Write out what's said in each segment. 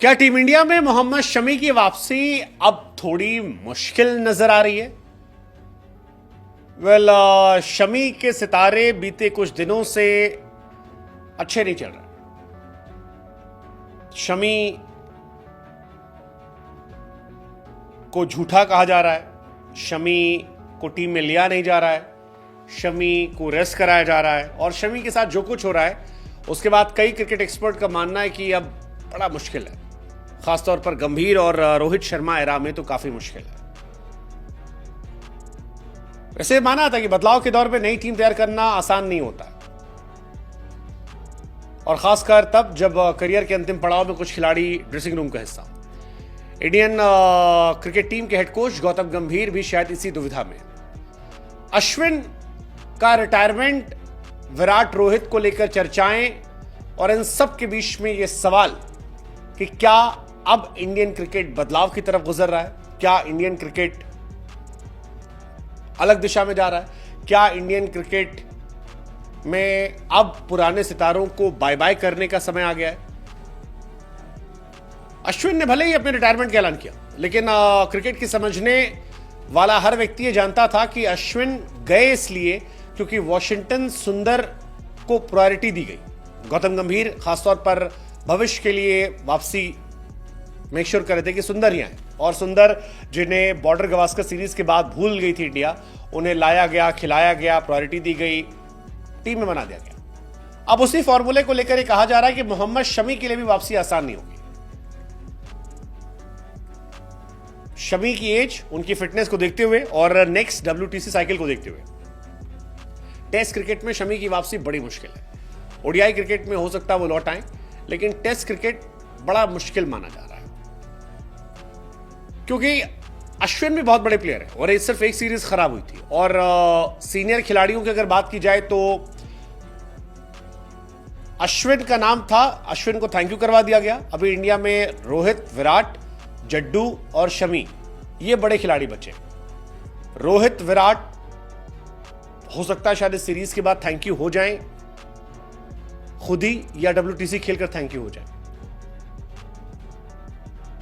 क्या team India में मोहम्मद शमी की वापसी अब थोड़ी मुश्किल नजर आ रही है? शमी के सितारे बीते कुछ दिनों से अच्छे नहीं चल रहे। शमी को झूठा कहा जा रहा है, शमी को टीम में लिया नहीं जा रहा है, शमी को रेस्ट कराया जा रहा है, और शमी के साथ जो कुछ हो रहा है उसके बाद कई क्रिकेट एक्सपर्ट का मानना है कि अब बड़ा मुश्किल है। खासतौर पर गंभीर और रोहित शर्मा एरा में तो काफी मुश्किल है। वैसे माना था कि बदलाव के दौर में नई टीम तैयार करना आसान नहीं होता, और खासकर तब जब करियर के अंतिम पड़ाव में कुछ खिलाड़ी ड्रेसिंग रूम का हिस्सा। इंडियन क्रिकेट टीम के हेड कोच गौतम गंभीर भी शायद इसी दुविधा में। अश्विन का रिटायरमेंट, विराट रोहित को लेकर चर्चाएं, और इन सब के बीच में यह सवाल कि क्या अब इंडियन क्रिकेट बदलाव की तरफ गुजर रहा है? क्या इंडियन क्रिकेट अलग दिशा में जा रहा है? क्या इंडियन क्रिकेट में अब पुराने सितारों को बाय बाय करने का समय आ गया है? अश्विन ने भले ही अपने रिटायरमेंट का ऐलान किया, लेकिन क्रिकेट की समझने वाला हर व्यक्ति ये जानता था कि अश्विन गए इसलिए क्योंकि वॉशिंगटन सुंदर को प्रायोरिटी दी गई। गौतम गंभीर खासतौर पर भविष्य के लिए वापसी मेक श्योर कर रहे थे कि सुंदर ही आए, और सुंदर जिन्हें बॉर्डर गवास्कर सीरीज के बाद भूल गई थी इंडिया, उन्हें लाया गया, खिलाया गया, प्रायोरिटी दी गई, टीम में बना दिया गया। अब उसी फॉर्मूले को लेकर कहा जा रहा है कि मोहम्मद शमी के लिए भी वापसी आसान नहीं होगी। शमी की एज, उनकी फिटनेस को देखते हुए और नेक्स्ट WTC साइकिल को देखते हुए टेस्ट क्रिकेट में शमी की वापसी बड़ी मुश्किल है। ओडीआई क्रिकेट में हो सकता है वो लौट आए, लेकिन टेस्ट क्रिकेट बड़ा मुश्किल माना जा रहा है, क्योंकि अश्विन भी बहुत बड़े प्लेयर है और सिर्फ एक सीरीज खराब हुई थी। और सीनियर खिलाड़ियों की अगर बात की जाए तो अश्विन का नाम था, अश्विन को थैंक यू करवा दिया गया। अभी इंडिया में रोहित, विराट, जड्डू और शमी, ये बड़े खिलाड़ी बचे। रोहित, विराट हो सकता है शायद इस सीरीज के बाद थैंक यू हो जाएं खुद ही, या WTC खेलकर थैंक यू हो जाए।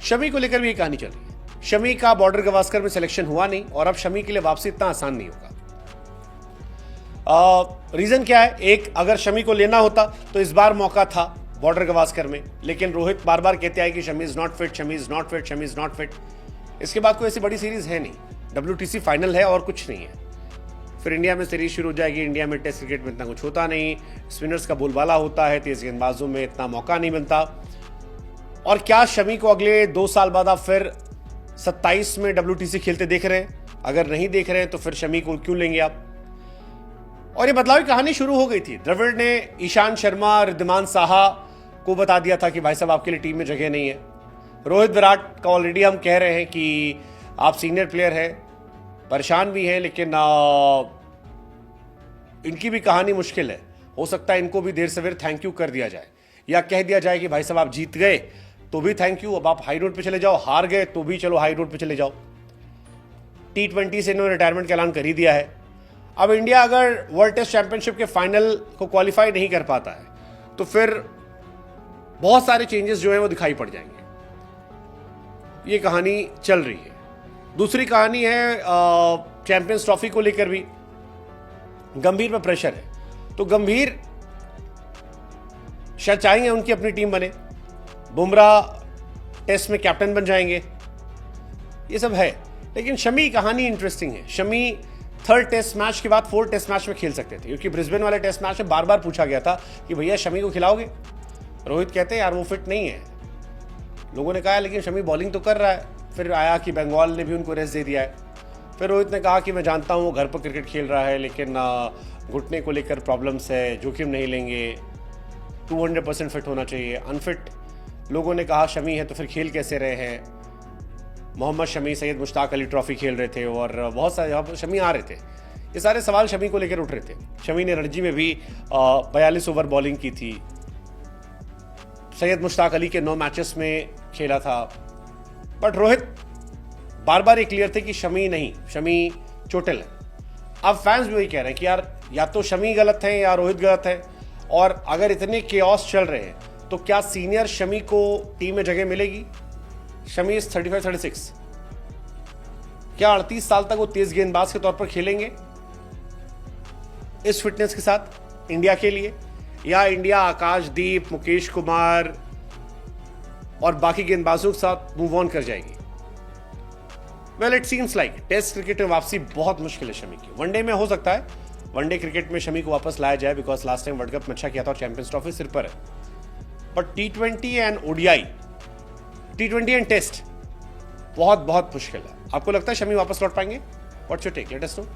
शमी को लेकर भी ये कहानी चल रही है। शमी का बॉर्डर गवास्कर में सिलेक्शन हुआ नहीं, और अब शमी के लिए वापसी इतना आसान नहीं होगा। रीजन क्या है? एक, अगर शमी को लेना होता तो इस बार मौका था बॉर्डर गवास्कर में, लेकिन रोहित बार बार कहते आए कि Shami is not fit, Shami is not fit, Shami is not fit. इसके बाद कोई ऐसी बड़ी सीरीज है नहीं, WTC फाइनल है और कुछ नहीं है। फिर इंडिया में सीरीज शुरू हो जाएगी। इंडिया में टेस्ट क्रिकेट में इतना कुछ होता नहीं, स्पिनर्स का बोलबाला होता है, तेज गेंदबाजों में इतना मौका नहीं मिलता। और क्या शमी को अगले 2 साल बाद आप फिर 27 में WTC खेलते देख रहे हैं? अगर नहीं देख रहे हैं तो फिर शमी को क्यों लेंगे आप? और ये बदलाव की कहानी शुरू हो गई थी। द्रविड़ ने ईशांत शर्मा, रिद्धिमान साहा को बता दिया था कि भाई साहब आपके लिए टीम में जगह नहीं है। रोहित, विराट का ऑलरेडी हम कह रहे हैं कि आप सीनियर प्लेयर हैं, परेशान भी हैं, लेकिन इनकी भी कहानी मुश्किल है। हो सकता है इनको भी देर सवेर थैंक यू कर दिया जाए, या कह दिया जाए कि भाई साहब आप जीत गए तो भी थैंक यू, अब आप हाई रोड पे चले जाओ, हार गए तो भी चलो हाई रोड पे चले जाओ। T20 से इन्होंने रिटायरमेंट का ऐलान कर ही दिया है। अब इंडिया अगर वर्ल्ड टेस्ट चैंपियनशिप के फाइनल को क्वालिफाई नहीं कर पाता है तो फिर बहुत सारे चेंजेस जो है वो दिखाई पड़ जाएंगे। ये कहानी चल रही है। दूसरी कहानी है चैंपियंस ट्रॉफी को लेकर भी गंभीर में प्रेशर है, तो गंभीर शायद चाहेंगे उनकी अपनी टीम बने, बुमराह टेस्ट में कैप्टन बन जाएंगे, ये सब है। लेकिन शमी कहानी इंटरेस्टिंग है। शमी 3rd टेस्ट मैच के बाद 4th टेस्ट मैच में खेल सकते थे, क्योंकि ब्रिस्बेन वाले टेस्ट मैच में बार बार पूछा गया था कि भैया शमी को खिलाओगे? रोहित कहते हैं यार वो फिट नहीं है। लोगों ने कहा लेकिन शमी बॉलिंग तो कर रहा है। फिर आया कि बंगाल ने भी उनको रेस्ट दे दिया है। फिर रोहित ने कहा कि मैं जानता हूँ वो घर पर क्रिकेट खेल रहा है, लेकिन घुटने को लेकर प्रॉब्लम्स है, जोखिम नहीं लेंगे, 200% फिट होना चाहिए। अनफिट लोगों ने कहा शमी है तो फिर खेल कैसे रहे हैं? मोहम्मद शमी, सैयद मुश्ताक अली ट्रॉफी खेल रहे थे और बहुत सारे यहाँ पर शमी आ रहे थे। ये सारे सवाल शमी को लेकर उठ रहे थे। शमी ने रणजी में भी 42 ओवर बॉलिंग की थी। सैयद मुश्ताक अली के 9 मैचेस में खेला था। बट रोहित बार बार ये क्लियर थे कि शमी नहीं, शमी चोटिल है। अब फैंस भी वही कह रहे हैं कि यार या तो शमी गलत है या रोहित गलत है। और अगर इतने केओस चल रहे हैं तो क्या सीनियर शमी को टीम में जगह मिलेगी? शमी इज 35-36। क्या 38 साल तक वो तेज गेंदबाज के तौर पर खेलेंगे इस फिटनेस के साथ इंडिया के लिए, या इंडिया आकाशदीप, मुकेश कुमार और बाकी गेंदबाजों के साथ मूव ऑन कर जाएगी? Well, it seems like test cricket में वापसी बहुत मुश्किल है शमी की। वनडे में हो सकता है, वनडे क्रिकेट में शमी को वापस लाया जाए, because last time world cup में अच्छा किया था और चैंपियंस ट्रॉफी सिर पर है। But T20 and ODI, T20 and test बहुत बहुत मुश्किल है। आपको लगता है शमी वापस लौट पाएंगे? What's your take? Let us no.